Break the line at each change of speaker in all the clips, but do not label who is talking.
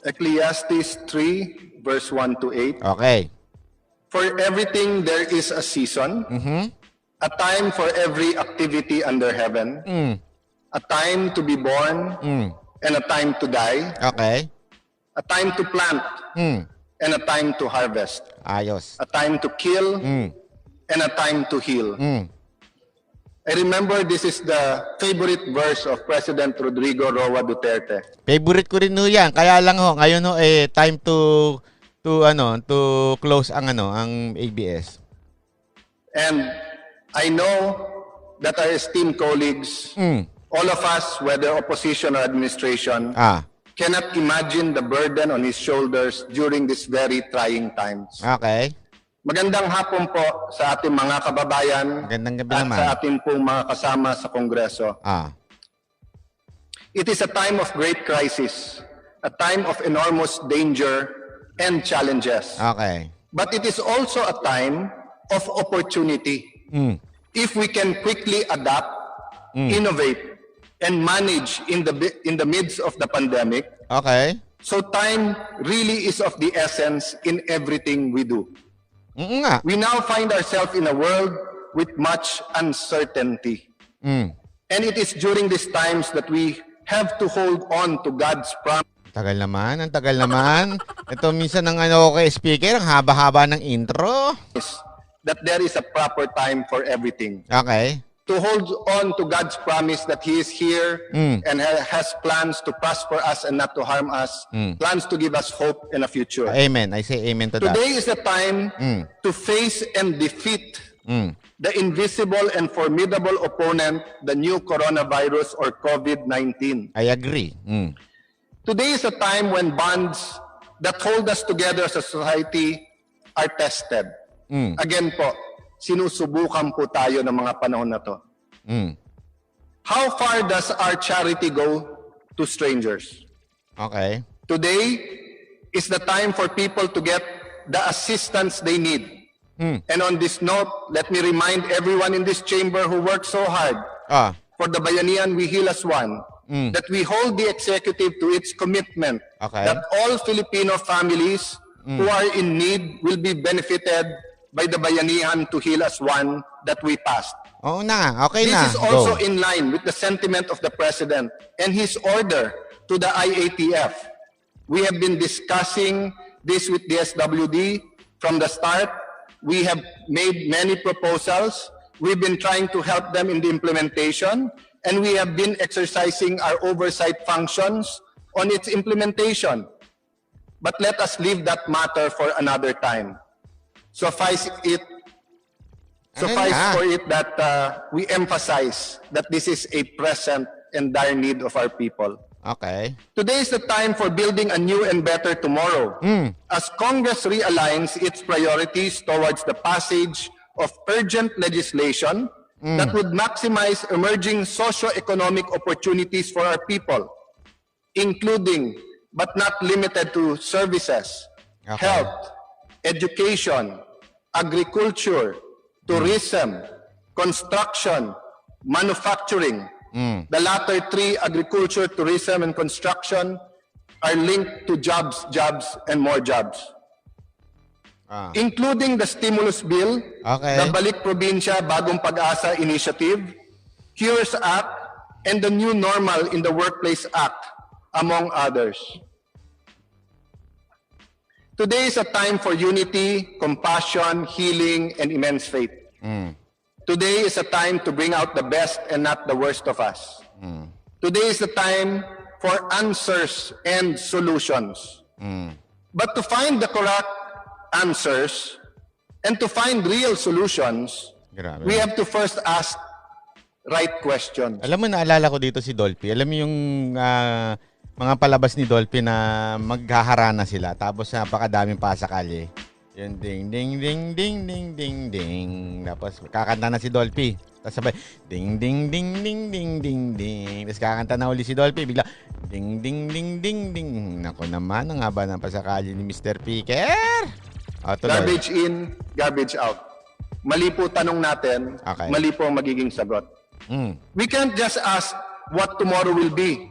Ecclesiastes 3, verse 1 to 8.
Okay.
For everything there is a season, a time for every activity under heaven, a time to be born, and a time to die,
Okay.
a time to plant, and a time to harvest,
Ayos.
a time to kill, and a time to heal. I remember this is the favorite verse of President Rodrigo Roa Duterte.
Favorite ko rin ho yan. Kaya lang ho, ngayon ho, time to close ang ABS.
And I know that our esteemed colleagues, all of us, whether opposition or administration, cannot imagine the burden on his shoulders during these very trying times.
Okay.
Magandang hapon po sa ating mga kababayan
Magandang gabi
at
naman.
sa ating pong mga kasama sa Kongreso. It is a time of great crisis, a time of enormous danger and challenges.
Okay.
But it is also a time of opportunity. If we can quickly adapt, innovate, and manage in the midst of the pandemic,
Okay.
so time really is of the essence in everything we do.
Nga.
We now find ourselves in a world with much uncertainty. And it is during these times that we have to hold on to God's promise.
Tagal naman, ang tagal naman. Ito minsan ng kay speaker, ang haba-haba ng intro.
That there is a proper time for everything.
Okay.
To hold on to God's promise that He is here and has plans to prosper us and not to harm us, plans to give us hope and a future.
Amen. I say amen to that.
Today is the time to face and defeat the invisible and formidable opponent, the new coronavirus or COVID-19.
I agree.
Today is a time when bonds that hold us together as a society are tested. Again po, sinusubukan po tayo ng mga panahon na to. How far does our charity go to strangers?
Okay.
Today is the time for people to get the assistance they need. And on this note, let me remind everyone in this chamber who worked so hard for the Bayanihan We Heal as One, that we hold the executive to its commitment that all Filipino families who are in need will be benefited by the Bayanihan to Heal as One that we passed.
Oo na. Okay na.
This is also
Go.
in line with the sentiment of the President and his order to the IATF. We have been discussing this with the SWD from the start. We have made many proposals. We've been trying to help them in the implementation, and we have been exercising our oversight functions on its implementation. But let us leave that matter for another time. Suffice for it that we emphasize that this is a present and dire need of our people.
Okay.
Today is the time for building a new and better tomorrow. As Congress realigns its priorities towards the passage of urgent legislation that would maximize emerging socio-economic opportunities for our people, including but not limited to services, health, education, agriculture, tourism, construction, manufacturing. The latter three, agriculture, tourism, and construction, are linked to jobs, and more jobs. Including the stimulus bill, the Balik Probinsya Bagong Pag-asa Initiative, Cures Act, and the New Normal in the Workplace Act, among others. Today is a time for unity, compassion, healing, and immense faith. Today is a time to bring out the best and not the worst of us. Today is the time for answers and solutions. But to find the correct answers and to find real solutions, we have to first ask right questions.
Alam mo, naalala ko dito si Dolphy. Alam mo yung mga palabas ni Dolphy na maghaharana sila. Tapos napakadaming pasakali. Yung ding, ding, ding, ding, ding, ding, ding. Tapos kakanta na si Dolphy. Tapos sabay, ding, ding, ding, ding, ding, ding, ding. Tapos kakanta na uli si Dolphy. Bigla, ding, ding, ding, ding, ding. Naku naman, ang haba ng pasakali ni Mr. Picker.
Garbage in, garbage out. Mali po tanong natin, mali po ang magiging sagot. We can't just ask what tomorrow will be.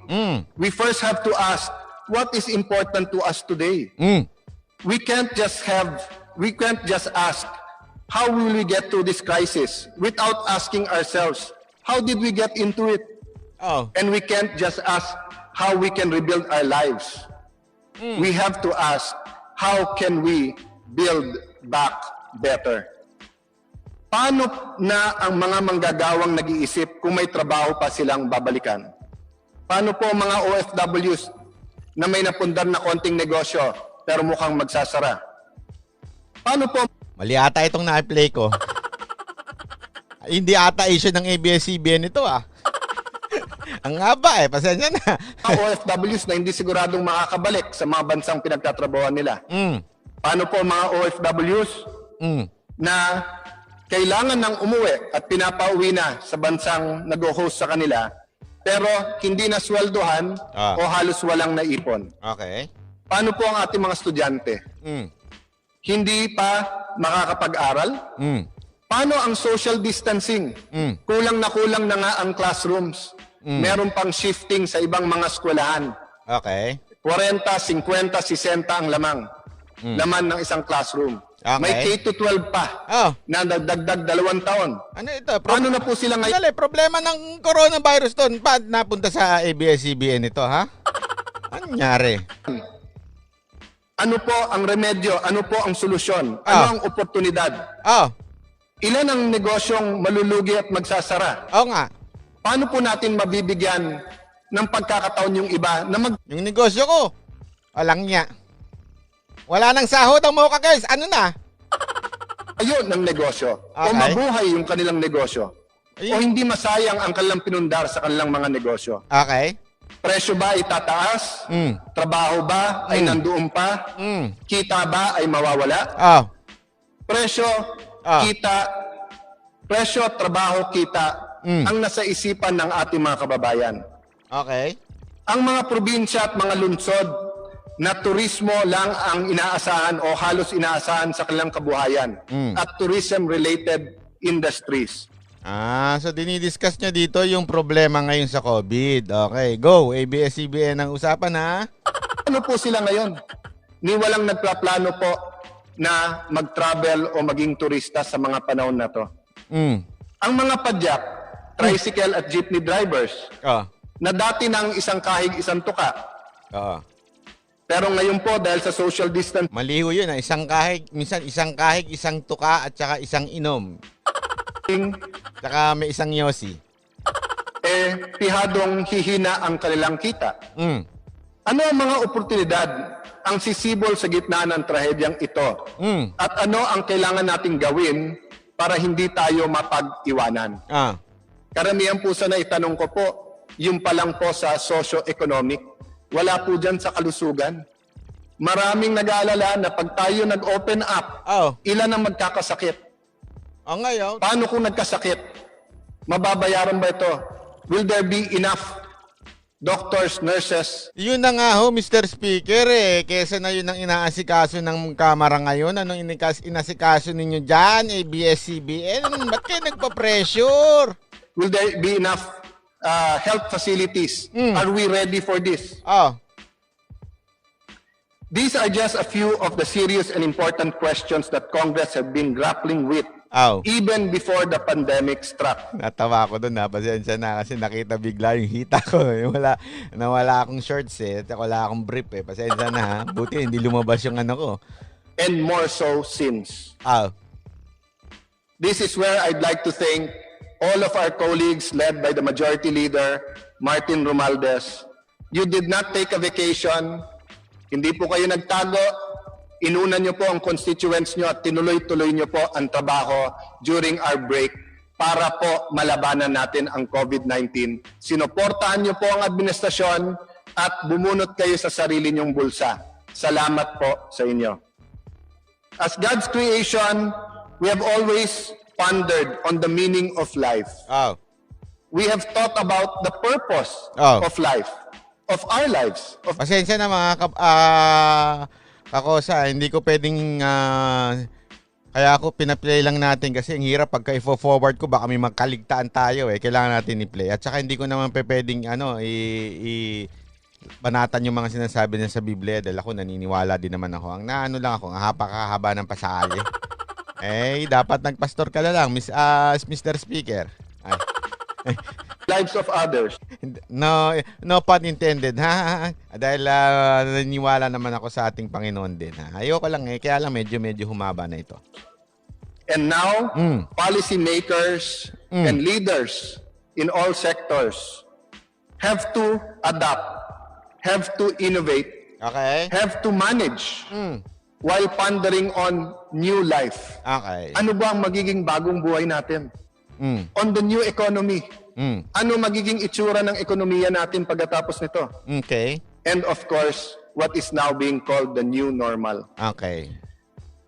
We first have to ask what is important to us today. We can't just ask, how will we get through this crisis without asking ourselves, how did we get into it?
Oh.
And we can't just ask how we can rebuild our lives. We have to ask, how can we build back better? Paano na ang mga manggagawang nag-iisip kung may trabaho pa silang babalikan? Paano po mga OFWs na may napundar na konting negosyo pero mukhang magsasara? Paano po
Mali ata itong na-play ko. Hindi ata issue ng ABS-CBN ito Ang haba pasensya na.
mga OFWs na hindi siguradong makakabalik sa mga bansang pinagtatrabahoan nila? Paano po mga OFWs na kailangan ng umuwi at pinapauwi na sa bansang nag-host sa kanila pero hindi na sweldohan o halos walang naipon?
Okay.
Paano po ang ating mga estudyante? Hindi pa makakapag-aral? Paano ang social distancing? Kulang na nga ang classrooms. Meron pang shifting sa ibang mga eskwelahan.
Okay.
40, 50, 60 ang laman ng isang classroom.
Okay.
May K-12 pa na nagdagdag 2 taon.
Ano ito?
Paano na po sila ngayon?
Dali, problema ng coronavirus doon. Paano napunta sa ABS-CBN ito, ha? Ano nangyari?
Ano po ang remedyo? Ano po ang solusyon? Ano ang oportunidad? Ilan ang negosyong malulugi at magsasara?
Oo nga.
Paano po natin mabibigyan ng pagkakataon yung iba na
Yung negosyo ko, walang niya. Wala nang sahod ang mga guys. Ano na?
ayun ng negosyo? O
Okay.
mabuhay yung kanilang negosyo?
Ayun.
O hindi masayang ang kanilang pinundar sa kanilang mga negosyo?
Okay.
Presyo ba ay tataas? Trabaho ba ay nandoon pa? Kita ba ay mawawala? Presyo, presyo, trabaho, kita ang nasa isipan ng ating mga kababayan.
Okay.
Ang mga probinsya at mga lungsod na turismo lang ang inaasahan o halos inaasahan sa kanilang kabuhayan at tourism-related industries.
So dinidiscuss nyo dito yung problema ngayon sa COVID. Okay, go. ABS-CBN ang usapan, ha?
Ano po sila ngayon? Ni walang nagplaplano po na mag-travel o maging turista sa mga panahon na to. Ang mga padyak, tricycle at jeepney drivers na dati nang isang kahig, isang tuka. Pero ngayon po dahil sa social distance,
Maliho yun, ha? Isang kahig, minsan isang kahig, isang tuka, at saka isang inom. Saka may isang yosi.
pihadong hihina ang kanilang kita. Ano ang mga oportunidad ang sisibol sa gitna ng trahedyang ito? At ano ang kailangan nating gawin para hindi tayo mapag-iwanan? Karamihan po sa naitanong ko po, yung pa lang po sa socio-economic, wala po dyan sa kalusugan. Maraming nag-aalala na pag tayo nag-open up, ilan ang magkakasakit?
Ngayon,
Paano kung nagkasakit? Mababayaran ba ito? Will there be enough doctors, nurses?
yun na nga ho, Mr. Speaker, kesa na yun ang inaasikaso ng Kamara ngayon. Anong inasikaso ninyo dyan, ABS-CBN? Ba't kayo nagpa-pressure?
Will there be enough health facilities? Are we ready for this? These are just a few of the serious and important questions that Congress have been grappling with even before the pandemic struck.
Natawa ako doon, pasensya na kasi nakita bigla yung hita ko. Nawala akong shorts at wala akong brief Pasensya na ha. Buti hindi lumabas yung ano ko.
And more so since. This is where I'd like to thank all of our colleagues led by the Majority Leader, Martin Romualdez. You did not take a vacation. Hindi po kayo nagtago. Inuna nyo po ang constituents nyo at tinuloy-tuloy nyo po ang trabaho during our break para po malabanan natin ang COVID-19. Sinuportahan nyo po ang administrasyon at bumunot kayo sa sarili nyong bulsa. Salamat po sa inyo. As God's creation, we have always pondered on the meaning of life. We have thought about the purpose of life, of our lives.
Pasensya na mga kakosa, hindi ko pwedeng kaya ako pinaplay lang natin kasi ang hirap pagka i-forward ko baka may magkaligtaan tayo Kailangan natin i-play. At saka hindi ko naman pwedeng banatan yung mga sinasabi niya sa Biblia dahil ako naniniwala din naman ako. Ang naano lang ako, ang haba ng pasakali. Dapat nagpastor ka na lang, Mr. Speaker.
Lives of others.
No pun intended, ha? Dahil naniniwala naman ako sa ating Panginoon din, ha? Ayoko lang kaya lang medyo humaba na ito.
And now, policymakers and leaders in all sectors have to adapt, have to innovate,
Okay?
have to manage while pondering on new life.
Okay.
Ano ba ang magiging bagong buhay natin? On the new economy. Ano magiging itsura ng ekonomiya natin pagkatapos nito?
Okay.
And of course, what is now being called the new normal.
Okay.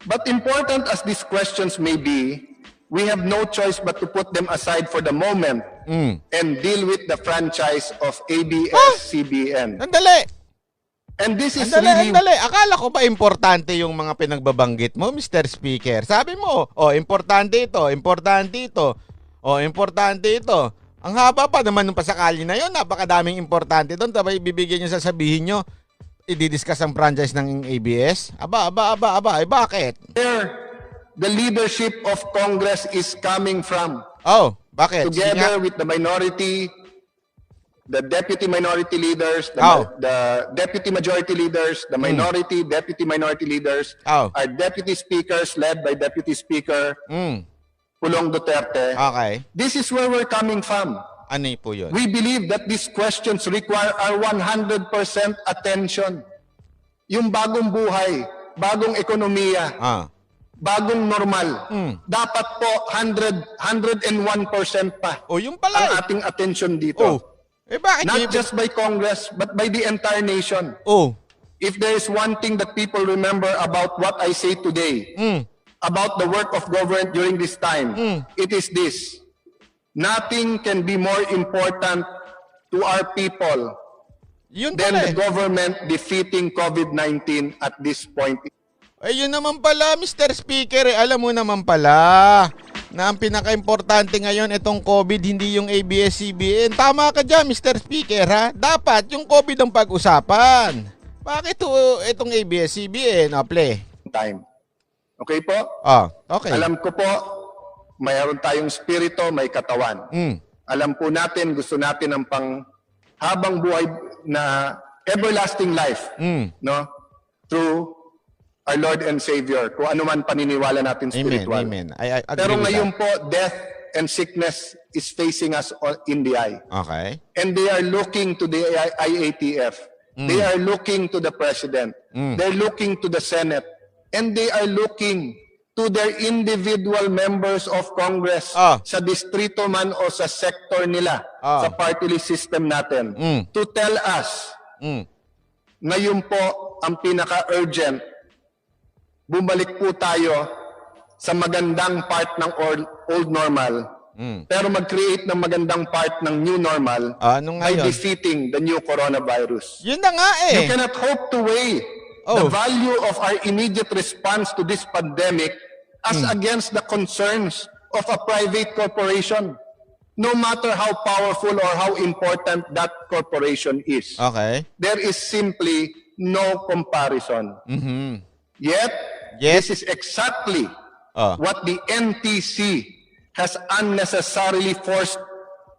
But important as these questions may be, we have no choice but to put them aside for the moment and deal with the franchise of ABS-CBN.
Sandali!
And this is
Andali.
really...
Akala ko pa importante yung mga pinagbabanggit mo, Mr. Speaker. Sabi mo, importante ito, importante ito. Importante ito. Ang haba pa naman nung pasakali na yun. Napakadaming importante doon. Tapos ibibigyan nyo, sasabihin nyo, i-discuss ang franchise ng ABS? Aba. Bakit?
Where the leadership of Congress is coming from.
Bakit?
Together with the minority, the deputy minority leaders, the deputy majority leaders, the minority, deputy minority leaders, our deputy speakers led by Deputy Speaker Pulong Duterte.
Okay.
This is where we're coming from.
Ano po yun?
We believe that these questions require our 100% attention. Yung bagong buhay, bagong ekonomiya, bagong normal, dapat po 101% pa
Yung pala.
ang ating attention dito.
Bakit?
Not just by Congress, but by the entire nation. If there is one thing that people remember about what I say today, about the work of government during this time, it is this. Nothing can be more important to our people than the government defeating COVID-19 at this point.
Yun naman pala, Mr. Speaker. Alam mo naman pala na ang pinaka-importante ngayon itong COVID, hindi yung ABS-CBN. Tama ka dyan, Mr. Speaker, ha? Dapat yung COVID ang pag-usapan. Bakit itong ABS-CBN? Play.
Time. Okay po?
Okay.
Alam ko po, mayroon tayong spirito, may katawan. Alam po natin, gusto natin ng habang buhay na everlasting life, no? Through our Lord and Savior, kung ano man paniniwala natin spiritual.
Amen. I agree
Pero
with
ngayon
that.
po, death and sickness is facing us in the eye.
Okay.
And they are looking to the IATF. They are looking to the President. They're looking to the Senate. And they are looking to their individual members of Congress sa distrito man o sa sector nila, sa party list system natin, to tell us, ngayon po ang pinaka-urgent, bumalik po tayo sa magandang part ng old normal, pero mag-create ng magandang part ng new normal by defeating the new coronavirus.
Yun na nga
You cannot hope to weigh the value of our immediate response to this pandemic as against the concerns of a private corporation, no matter how powerful or how important that corporation is.
Okay.
There is simply no comparison. Yet, this is exactly what the NTC has unnecessarily forced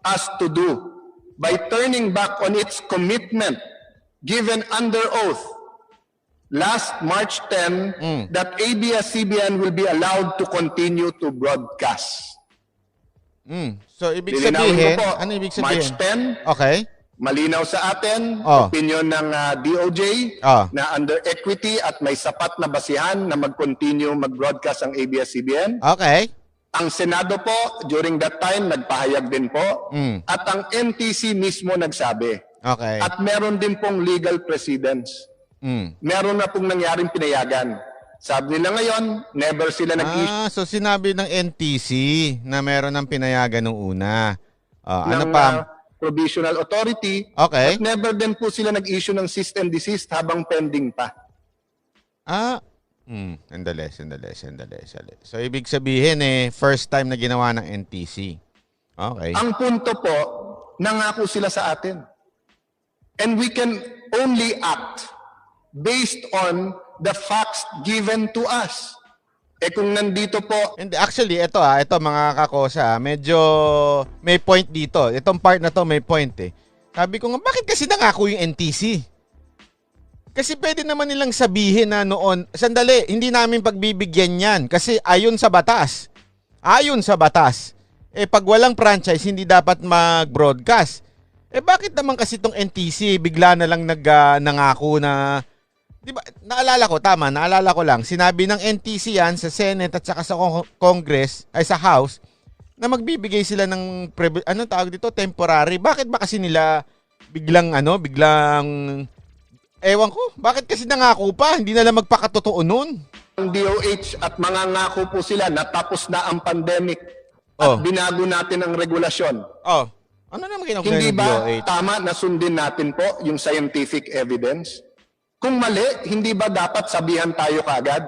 us to do by turning back on its commitment given under oath last March 10 that ABS-CBN will be allowed to continue to broadcast.
So, ibig
Lilinawin
sabihin,
ko po,
ano ibig sabihin?
March 10,
Okay.
malinaw sa atin, opinion ng DOJ na under equity at may sapat na basihan na mag-continue mag-broadcast ang ABS-CBN.
Okay.
Ang Senado po, during that time, nagpahayag din po. At ang NTC mismo nagsabi.
Okay.
At meron din pong legal precedents. Meron na pong nangyaring pinayagan. Sabi nila ngayon, never sila nag-issue
So sinabi ng NTC na meron ng pinayagan nung una. Ano
ng
pa?
provisional authority.
Okay.
At never din po sila nag-issue ng cease and desist habang pending pa.
Sandali. So ibig sabihin first time na ginawa ng NTC. Okay.
Ang punto po, nangako sila sa atin. And we can only act based on the facts given to us. Kung nandito po,
And actually, ito mga kakosa, medyo may point dito. Itong part na to may point eh. Sabi ko nga, bakit kasi nangako yung NTC? Kasi pwede naman nilang sabihin na noon, sandali, hindi namin pagbibigyan yan kasi ayon sa batas. Ayon sa batas. Pag walang franchise, hindi dapat mag-broadcast. Bakit naman kasi itong NTC bigla na lang nangako na, di ba, naalala ko lang, sinabi ng NTC yan sa Senate at saka sa Congress, ay sa House, na magbibigay sila ng, temporary. Bakit ba kasi nila biglang, ewan ko, bakit kasi nangako pa? Hindi na lang magpakatotoo nun.
ang DOH at mangangako po sila na tapos na ang pandemic at binago natin ang regulasyon.
Ano naman kinakain
Hindi
ng
ba
DOH?
tama na sundin natin po yung scientific evidence? Kung mali, hindi ba dapat sabihan tayo kaagad?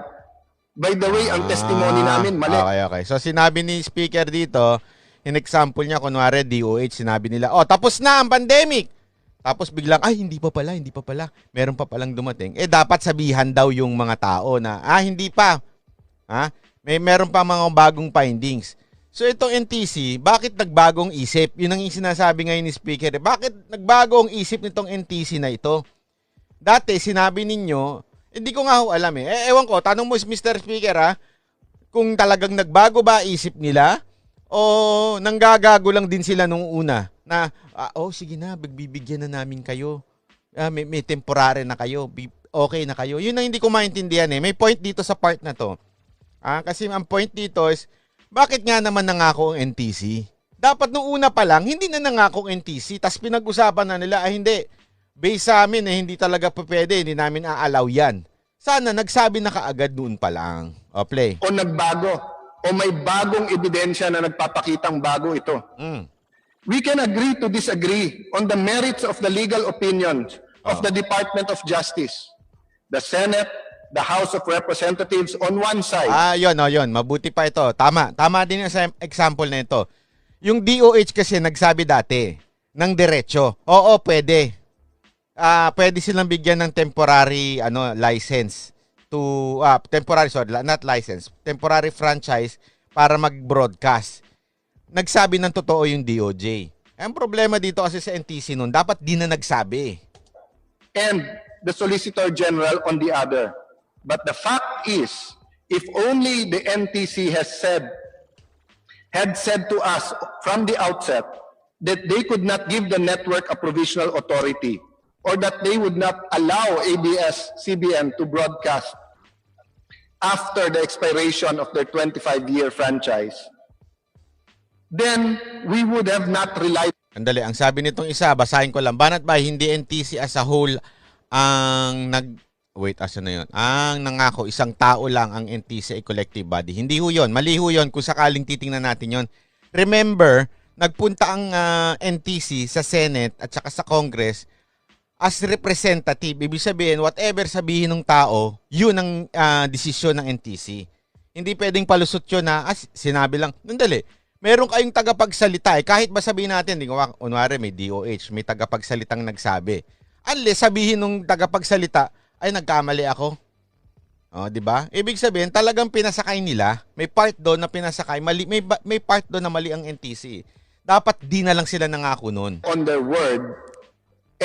By the way, ang testimony namin, mali.
Okay. So sinabi ni speaker dito, in example niya, kunwari DOH, sinabi nila, tapos na ang pandemic. Tapos biglang, hindi pa pala. Meron pa palang dumating. Dapat sabihan daw yung mga tao na, hindi pa. Meron pa mga bagong findings. So itong NTC, bakit nagbagong isip? Yun ang sinasabi ngayon ni speaker. Bakit nagbago ang isip nitong NTC na ito? Dati, sinabi ninyo, hindi ko nga alam ewan ko, tanong mo Mr. Speaker kung talagang nagbago ba isip nila o nanggagago lang din sila nung una na, sige na, magbibigyan na namin kayo. May temporary na kayo, okay na kayo. Yun ang hindi ko maintindihan May point dito sa part na to. Kasi ang point dito is, bakit nga naman nangako ang NTC? Dapat nung una pa lang, hindi na nangako ang NTC, tas pinag-usapan na nila, hindi. Based sa amin hindi talaga pwede, hindi namin aalaw yan. Sana nagsabi na kaagad noon pa lang. Play.
O nagbago, o may bagong ebidensya na nagpapakitang bago ito. We can agree to disagree on the merits of the legal opinions of the Department of Justice, the Senate, the House of Representatives on one side.
Yun. Mabuti pa ito. Tama din yung example na ito. Yung DOH kasi nagsabi dati ng diretso. Oo, pwede. Pwede silang bigyan ng temporary license to temporary franchise para mag-broadcast. Nagsabi ng totoo yung DOJ. Ang problema dito kasi sa NTC noon, dapat di na nagsabi.
And the Solicitor General on the other. But the fact is, if only the NTC had said to us from the outset that they could not give the network a provisional authority or that they would not allow ABS-CBN to broadcast after the expiration of their 25-year franchise, then we would have not relied.
Andali, ang sabi nitong isa, basahin ko lang. Banat ba hindi NTC as a whole ang ang nangako, isang tao lang ang NTC ay collective body. Hindi ho yun. Mali ho yun kung sakaling titingnan natin yun. Remember, nagpunta ang NTC sa Senate at saka sa Congress as representative. Ibig sabihin, whatever sabihin ng tao, yun ang desisyon ng NTC. Hindi pwedeng palusot yun na sinabi lang, nandali, meron kayong tagapagsalita. Kahit ba sabihin natin, kunwari may DOH, may tagapagsalitang nagsabi. Unless sabihin nung tagapagsalita, ay nagkamali ako. Di ba? Ibig sabihin, talagang pinasakay nila. May part doon na pinasakay, mali, may part doon na mali ang NTC. Dapat di na lang sila nangako noon.
On their word,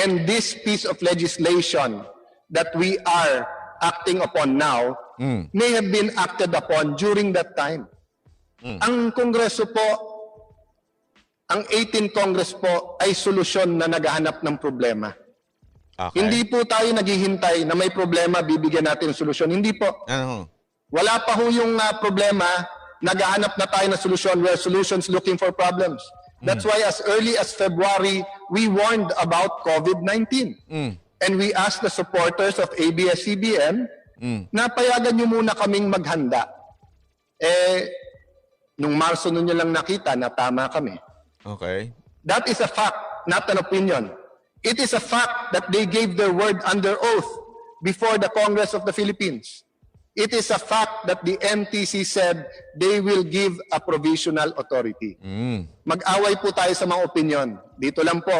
and this piece of legislation that we are acting upon now may have been acted upon during that time. Ang Kongreso po, ang 18 Congress po ay solusyon na naghahanap ng problema.
Okay.
Hindi po tayo naghihintay na may problema, bibigyan natin ng solusyon. Hindi po. Wala pa ho yung problema, naghahanap na tayo ng solusyon. We're solutions looking for problems. That's why as early as February, we warned about COVID-19. And we asked the supporters of ABS-CBN na payagan nyo muna kaming maghanda. Nung Marso nun nyo lang nakita na tama kami.
Okay.
That is a fact, not an opinion. It is a fact that they gave their word under oath before the Congress of the Philippines. It is a fact that the NTC said they will give a provisional authority. Mag-away po tayo sa mga opinion. Dito lang po.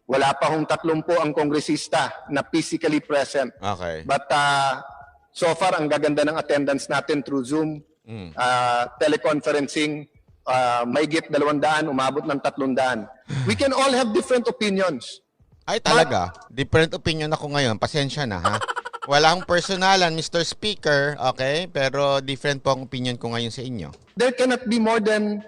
Wala pa hong 30 ang kongresista na physically present.
Okay.
But so far, ang gaganda ng attendance natin through Zoom, teleconferencing, mahigit 200, umabot ng 300. We can all have different opinions.
Ay, talaga. Different opinion ako ngayon. Pasensya na, ha? Wala akong personalan, Mr. Speaker, okay? Pero different po ang opinion ko ngayon sa inyo.
There cannot be more than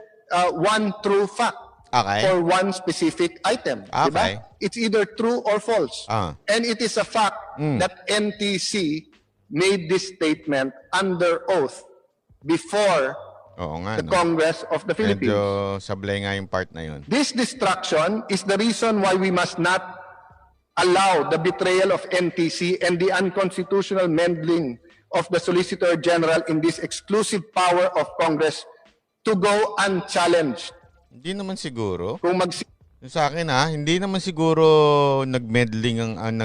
one true fact
Okay.
for one specific item.
Okay.
Diba? It's either true or false. And it is a fact that NTC made this statement under oath before
Oo nga,
the Congress of the Philippines.
Medyo sablay nga yung part na yun.
This distraction is the reason why we must not allow the betrayal of NTC and the unconstitutional meddling of the Solicitor General in this exclusive power of Congress to go unchallenged.
Hindi naman siguro.
Kung
Sa akin hindi naman siguro nagmeddling ang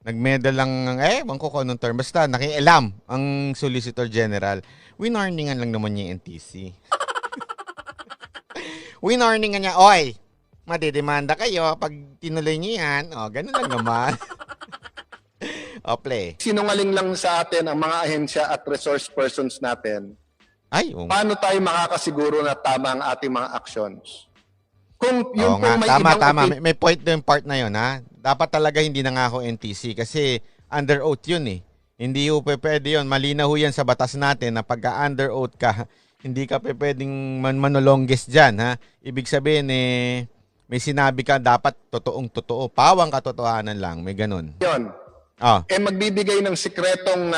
nagmedal lang ewan ko kung anong term. Basta nakialam ang Solicitor General. Winarningan lang naman niya yung NTC. Winarningan niya, oy, madidemanda kayo pag tinuloy niyo yan. O, ganun lang naman. O, play.
Sinungaling lang sa atin ang mga ahensya at resource persons natin.
Ay,
paano tayo makakasiguro na tama ang ating mga actions? Kung yung
nga,
may
tama. May point na yung part na yun, ha? Dapat talaga hindi na nga ako NTC kasi under oath yun eh. Hindi ho pwede yun. Malinaw ho yan sa batas natin na pagka under oath ka, hindi ka pwedeng manolongges dyan, ha? Ibig sabihin may sinabi ka dapat totoong-totoo. Pawang katotohanan lang. May ganun.
Yun. Magbibigay ng sikretong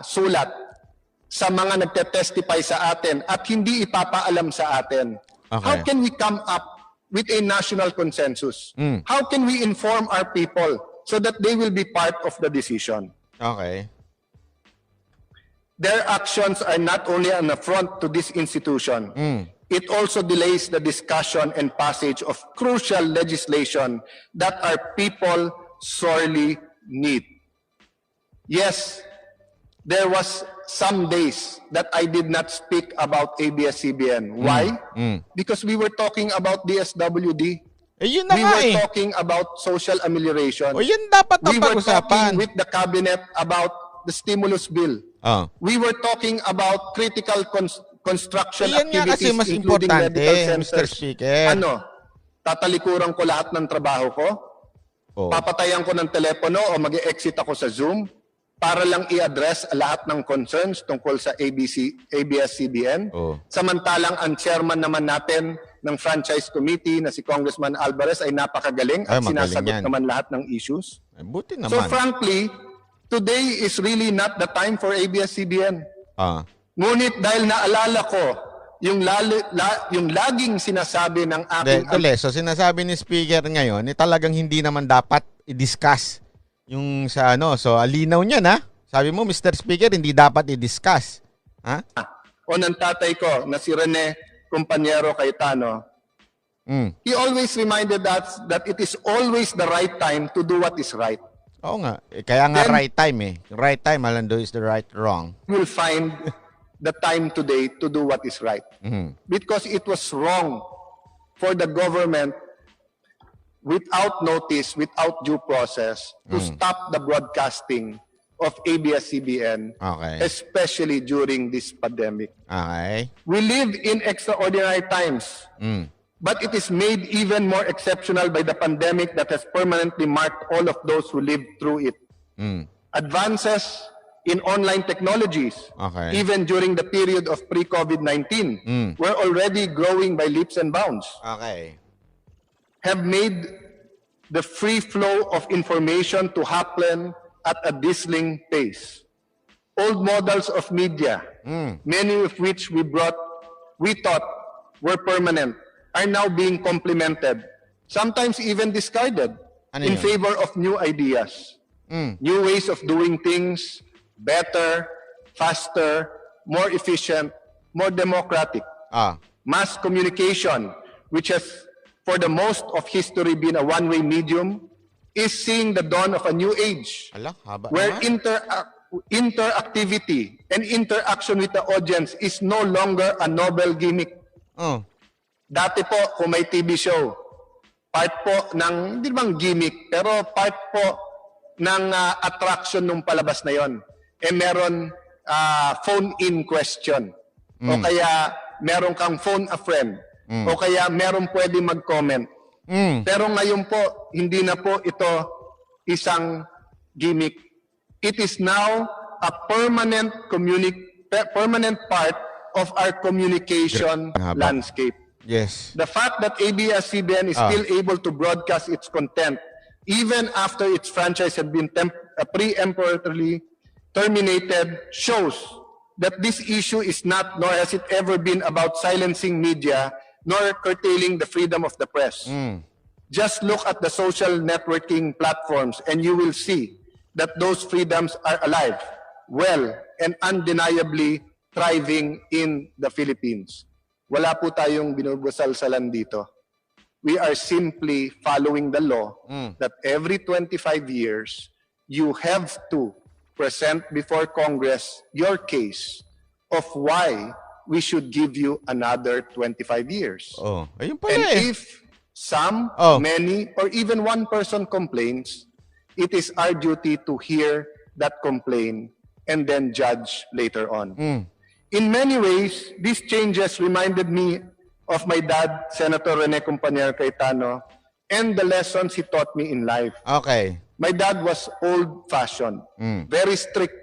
sulat sa mga nagte-testify sa atin at hindi ipapaalam sa atin.
Okay.
How can we come up with a national consensus? How can we inform our people so that they will be part of the decision?
Okay.
Their actions are not only an affront to this institution, it also delays the discussion and passage of crucial legislation that our people sorely need. Yes, there was some days that I did not speak about ABS-CBN. Why? Because we were talking about DSWD.
Yun na
We
nga
were talking about social amelioration.
O yun dapat
We were
pag-usapan.
talking with the cabinet about the stimulus bill. We were talking about critical construction
Yan nga
activities,
kasi mas
including
importante,
medical
Mr.
centers.
Speaker.
Tatalikuran ko lahat ng trabaho ko? Papatayan ko ng telepono o mag-exit ako sa Zoom para lang i-address lahat ng concerns tungkol sa ABS-CBN? Samantalang ang chairman naman natin ng franchise committee na si Congressman Alvarez ay napakagaling at sinasagot naman lahat ng issues.
Buti naman.
So frankly, today is really not the time for ABS-CBN. Ngunit dahil naalala ko yung laging sinasabi ng aking...
So sinasabi ni Speaker ngayon, talagang hindi naman dapat i-discuss yung sa so alinaw niya na. Sabi mo, Mr. Speaker, hindi dapat i-discuss.
O ng tatay ko na si Rene Compañero Cayetano, he always reminded us that it is always the right time to do what is right.
Oo nga. Kaya nga then, right time Right time, Alando, is the right wrong.
You will find the time today to do what is right. Because it was wrong for the government without notice, without due process, to stop the broadcasting of ABS-CBN, especially during this pandemic. We live in extraordinary times, but it is made even more exceptional by the pandemic that has permanently marked all of those who lived through it. Advances in online technologies, even during the period of pre-COVID-19, were already growing by leaps and bounds. Have made the free flow of information to happen at a dazzling pace. Old models of media, many of which we thought were permanent, are now being complemented, sometimes even discarded, in favor of new ideas, new ways of doing things, better, faster, more efficient, more democratic. Mass communication, which has for the most of history been a one-way medium, is seeing the dawn of a new age where interactivity and interaction with the audience is no longer a novel gimmick. Dati po, kung may TV show, part po ng, hindi bang gimmick, pero part po ng attraction ng palabas na yon. Meron phone-in question. O kaya meron kang phone a friend. O kaya meron pwede mag-comment. Pero ngayon po, hindi na po ito isang gimmick. It is now a permanent part of our communication landscape.
Yes.
The fact that ABS-CBN is still able to broadcast its content even after its franchise had been preemptorily terminated shows that this issue is not, nor has it ever been, about silencing media nor curtailing the freedom of the press. Just look at the social networking platforms and you will see that those freedoms are alive, well, and undeniably thriving in the Philippines. Wala po tayong binubusal-salan dito. We are simply following the law that every 25 years, you have to present before Congress your case of why we should give you another 25 years.
Oh, ayun pala
And
eh.
if some, many, or even one person complains, it is our duty to hear that complaint and then judge later on. In many ways, these changes reminded me of my dad, Senator Rene Compañero Cayetano, and the lessons he taught me in life.
Okay.
My dad was old-fashioned, very strict.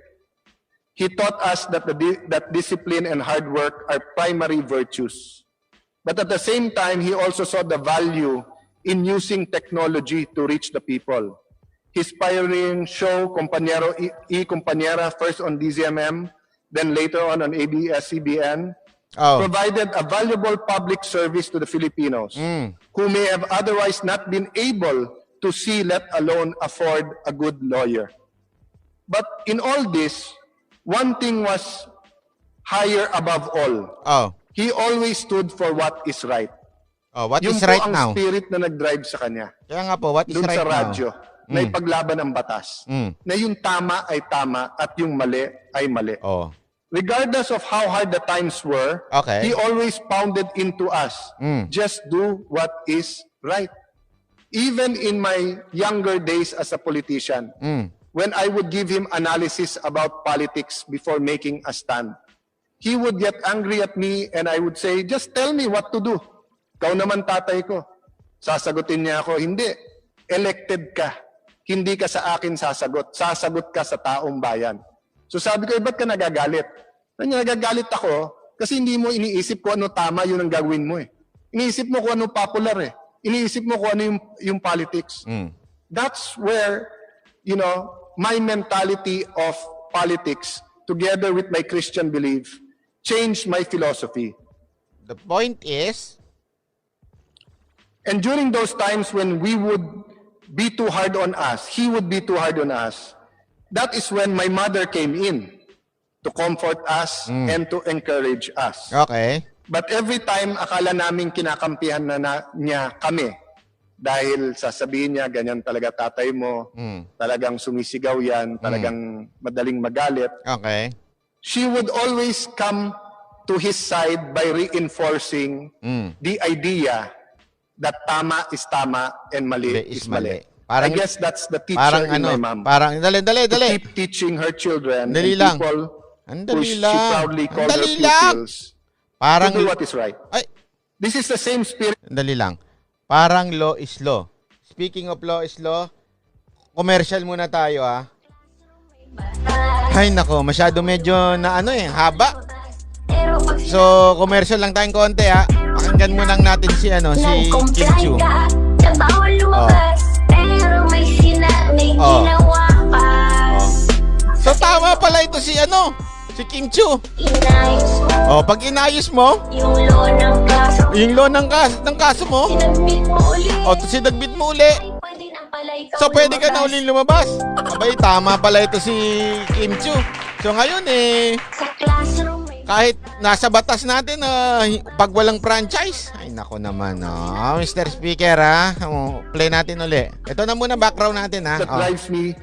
He taught us that that discipline and hard work are primary virtues. But at the same time, he also saw the value in using technology to reach the people. His pioneering show, Compañero y Compañera, first on DZMM, then later on ABS-CBN, provided a valuable public service to the Filipinos who may have otherwise not been able to see, let alone afford a good lawyer. But in all this, one thing was higher above all. He always stood for what is right.
What
Yung
is right
po ang
now?
spirit na nag-drive sa kanya.
Kaya nga po, what is
Doon
right
sa
now?
radyo, na ipaglaban ang batas. Na yung tama ay tama at yung mali ay mali. Regardless of how hard the times were, he always pounded into us, just do what is right. Even in my younger days as a politician, when I would give him analysis about politics before making a stand, he would get angry at me and I would say, just tell me what to do. Ikaw naman tatay ko. Sasagutin niya ako, hindi. Elected ka. Hindi ka sa akin sasagot. Sasagot ka sa taong bayan. So sabi ko, ba't ka nagagalit? Nagagalit ako kasi hindi mo iniisip kung ano tama yun ang gagawin mo eh. Iniisip mo kung ano popular eh. Iniisip mo kung ano yung politics. That's where, you know, my mentality of politics together with my Christian belief changed my philosophy.
The point is,
and during those times when we would be too hard on us, he would be too hard on us, that is when my mother came in to comfort us and to encourage us.
okay.
But every time, akala namin kinakampihan na niya kami. Dahil sasabihin niya, ganyan talaga tatay mo, talagang sumisigaw yan, talagang madaling magalit.
Okay.
She would always come to his side by reinforcing the idea that tama is tama and mali is mali.
Parang,
I guess that's the teacher
parang
in my mom.
Parang, dali.
To keep teaching her children
Dali
and
lang.
people who she proudly called her pupils
parang,
to do what is right.
Ay,
This is the same spirit.
dali lang. Parang law is law. Speaking of law is law, commercial muna tayo Ay nako, masyado medyo na haba. So, commercial lang tayong konti Pakinggan mo lang natin si Kim Chu. So, tama pala ito si Kim Chu. Pag inayos mo, yung law ng kaso mo, sinagbit mo uli. So, pwede ka na uling lumabas. Abay, tama pala ito si Kim Chu. So, ngayon kahit nasa batas natin, pag walang franchise, ay nako naman, Mr. Speaker, play natin uli. Ito na muna background natin,
That drives me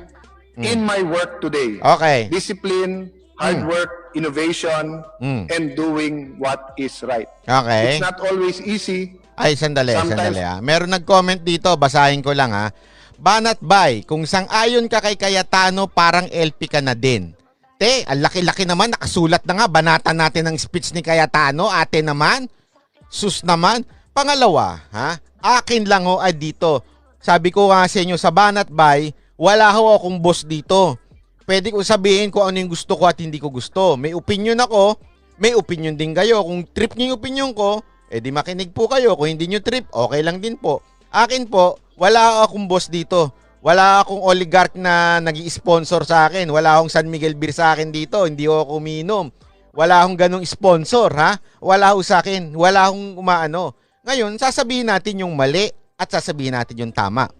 in my work today.
Okay.
Discipline, hard work, innovation, and doing what is right.
Okay.
It's not always easy.
Ay, sandali. Meron nag-comment dito, basahin ko lang ha. Banat Bay, kung sang-ayon ka kay Cayetano, parang LP ka na din. Te, ang laki-laki naman, nakasulat na nga, banatan natin ang speech ni Cayetano, ate naman. Sus naman. Pangalawa, ha? Akin lang ho ay dito. Sabi ko nga sa inyo, sa Banat Bay, wala ho akong boss dito. Pwede ko sabihin kung ano yung gusto ko at hindi ko gusto. May opinion ako, may opinion din kayo. Kung trip niyo yung opinion ko, di makinig po kayo. Kung hindi nyo trip, okay lang din po. Akin po, wala akong boss dito. Wala akong oligarch na nag-i-sponsor sa akin. Wala akong San Miguel Beer sa akin dito. Hindi ako uminom. Wala akong ganong sponsor, ha? Wala akong sa akin. Wala akong umaano. Ngayon, sasabihin natin yung mali at sasabihin natin yung tama.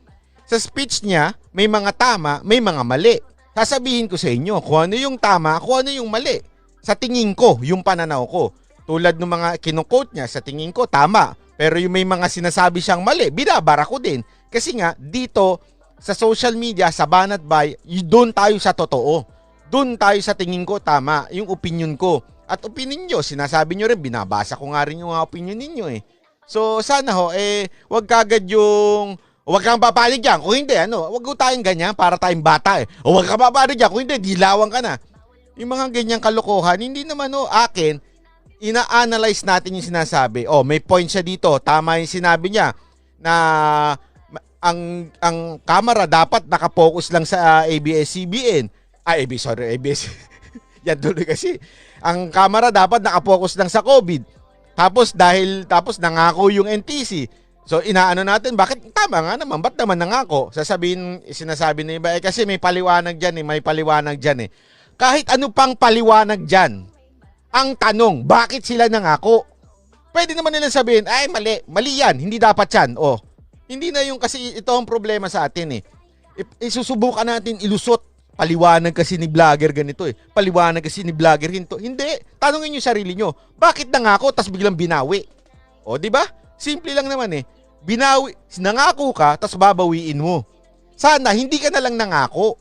Sa speech niya, may mga tama, may mga mali. Sasabihin ko sa inyo kung ano yung tama, kung ano yung mali. Sa tingin ko, yung pananaw ko. Tulad ng mga kinukote niya, sa tingin ko, tama. Pero yung may mga sinasabi siyang mali, binabara ko din. Kasi nga, dito, sa social media, sa Banat Bay, doon tayo sa totoo. Doon tayo sa tingin ko, tama. Yung opinion ko. At opinion nyo, sinasabi nyo rin, binabasa ko nga rin yung mga opinion ninyo eh. So, sana ho, wag kagad yung, wag kang papalig yan. Kung hindi, wag ko tayong ganyan para tayong bata eh. O wag kang papalig yan. Kung hindi, dilawang ka na. Yung mga ganyang kalokohan, hindi naman akin, ina-analyze natin yung sinasabi. May point siya dito. Tama yung sinabi niya na ang camera dapat nakapokus lang sa ABS-CBN. ABS. Yan tuloy kasi. Ang camera dapat nakapokus lang sa COVID. Tapos nangako yung NTC. So inaano natin, bakit tama nga naman, ba't naman nangako? Sinasabi na iba, kasi may paliwanag dyan eh. Kahit ano pang paliwanag dyan, ang tanong, bakit sila nangako? Pwede naman nilang sabihin, ay mali yan, hindi dapat yan. Hindi na yung, kasi ito ang problema sa atin eh. Isusubukan natin ilusot, paliwanag kasi ni vlogger ganito eh. Paliwanag kasi ni vlogger ganito. Hindi, tanungin yung sarili nyo, bakit nangako tas biglang binawi? Di ba? Simple lang naman eh. Binawi, nangako ka tas babawiin mo. Sana hindi ka na lang nangako.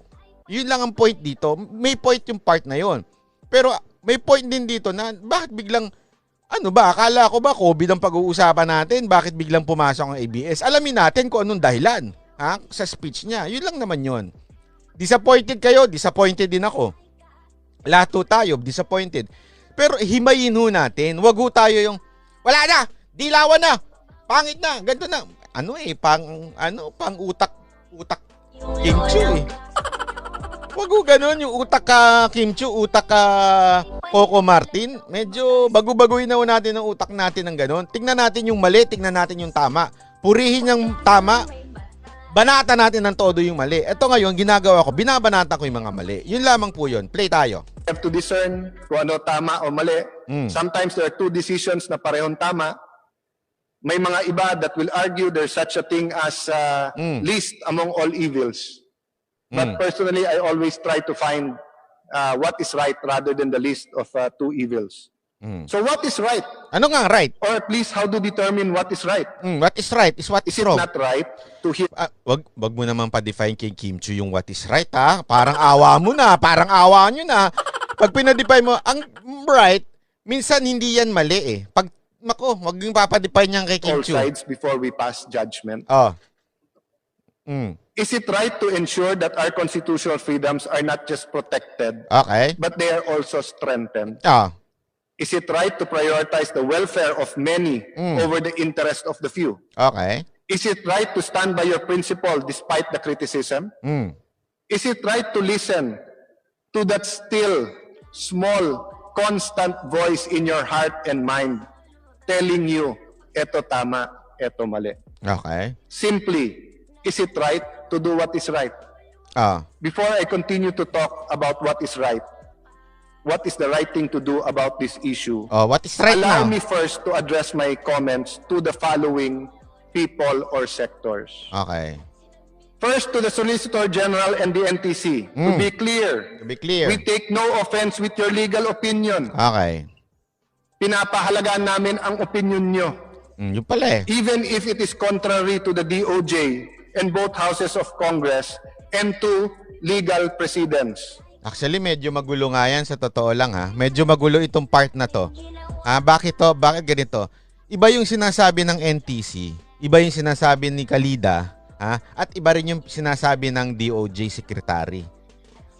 Yun lang ang point dito. May point yung part na yon. Pero may point din dito na bakit biglang, akala ko ba COVID ang pag-uusapan natin? Bakit biglang pumasok ang ABS? Alamin natin kung anong dahilan sa speech niya. Yun lang naman yun. Disappointed kayo, disappointed din ako. Lahat tayo, disappointed. Pero himayin ho natin. Wag ho tayo yung, wala na, dilawan na, pangit na, ganito na. Pang utak kimchi eh. Wag ho ganun, yung utak ka kimchi, utak ka Coco Martin. Medyo bago-baguhin na ho natin ang utak natin ng ganun. Tingnan natin yung mali, tingnan natin yung tama. Purihin yung tama, banata natin ng todo yung mali. Ito ngayon, ginagawa ko, binabanata ko yung mga mali. Yun lamang po yun. Play tayo.
You have to discern kung ano tama o mali. Sometimes there are two decisions na parehong tama. May mga iba that will argue there's such a thing as least among all evils. But personally, I always try to find what is right rather than the least of two evils. So what is right?
Ano nga right?
Or at least how to determine what is right?
What is right is what is
Is it
wrong.
not right to hit?
Wag mo naman pa-define kay Kim Chu yung what is right ha. Parang awa mo na, parang awa nyo na. Pag pinadefine mo, ang right, minsan hindi yan mali eh. Wag yung papadefine niyan kay Kim
All
Chu.
sides before we pass judgment. Is it right to ensure that our constitutional freedoms are not just protected,
Okay.
but they are also strengthened? Is it right to prioritize the welfare of many over the interest of the few?
Okay.
Is it right to stand by your principle despite the criticism? Is it right to listen to that still, small, constant voice in your heart and mind telling you, eto tama, eto mali?
Okay.
Simply, is it right to do what is right? Before I continue to talk about what is right, what is the right thing to do about this issue?
What is right
Allow
now?
me first to address my comments to the following people or sectors.
Okay.
First, to the Solicitor General and the NTC. To be clear,
To be clear.
we take no offense with your legal opinion.
Okay.
Pinapahalagaan namin ang opinion nyo.
Yung pala eh.
Even if it is contrary to the DOJ and both houses of Congress and to legal precedents.
Actually, medyo magulo nga yan sa totoo lang ha. Medyo magulo itong part na to. Bakit to? Bakit ganito? Iba yung sinasabi ng NTC, iba yung sinasabi ni Kalida, at iba rin yung sinasabi ng DOJ Secretary.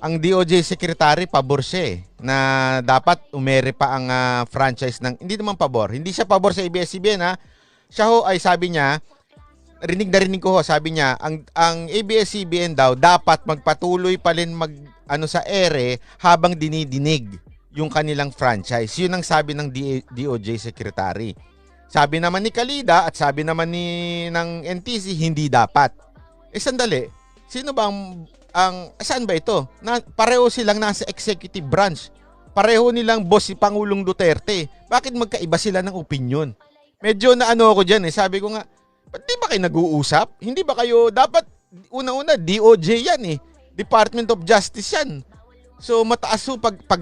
Ang DOJ Secretary, pabor siya na dapat umere pa ang franchise ng, hindi naman pabor, hindi siya pabor sa ABS-CBN Siya ho ay sabi niya, rinig ko ho, sabi niya, ang ABS-CBN daw dapat magpatuloy pa rin sa ere habang dinidinig yung kanilang franchise. Yun ang sabi ng DOJ Secretary. Sabi naman ni Kalida at sabi naman ng NTC, hindi dapat. Sandali, sino ba saan ba ito? Pareho silang nasa executive branch. Pareho nilang boss si Pangulong Duterte. Bakit magkaiba sila ng opinion? Medyo na ako dyan Sabi ko nga, ba't di ba kayo nag-uusap? Hindi ba kayo, dapat una-una DOJ yan Department of Justice yan. So mataas pag